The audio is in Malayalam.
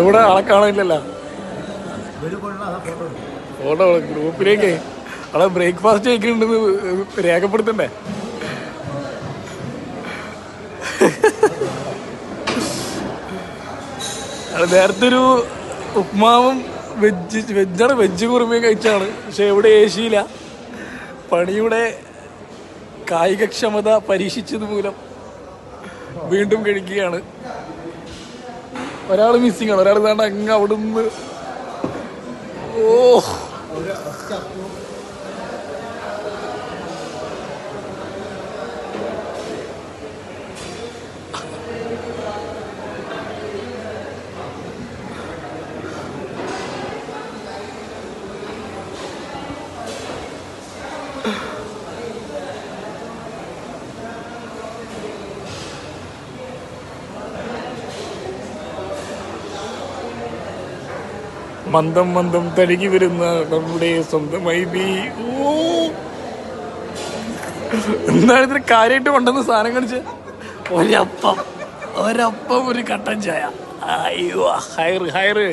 എവിടെ ആളെ കാണാനില്ലല്ലോ. ഫോട്ടോ ഗ്രൂപ്പിലേക്ക് ആളെ ബ്രേക്ക്ഫാസ്റ്റ് കഴിക്കുന്നുണ്ടെന്ന് രേഖപ്പെടുത്തണ്ടേ? നേരത്തെ ഒരു ഉപ്മാവും വെജ് കുറുമയും കഴിച്ചാണ്. പക്ഷെ ഇവിടെ ഏഷ്യയില്ല. പണിയുടെ കായികക്ഷമത പരീക്ഷിച്ചത് മൂലം വീണ്ടും കഴിക്കുകയാണ്. ഒരാൾ മിസ്സിംഗ് ആണ്. ഒരാൾ വേണ്ട അങ്ങ് അവിടുന്ന്. ഓ മന്ദം മന്ദം തഴുകി വരുന്ന നമ്മുടെ സ്വന്തം ഐബി. ഓ എന്താണ് ഇതിന് കാര്യമായിട്ട് കൊണ്ടുവന്ന സാധനം കാണിച്ച്? ഒരപ്പം ഒരു കട്ടൻ ചായ. അയ്യോ ഹയറ്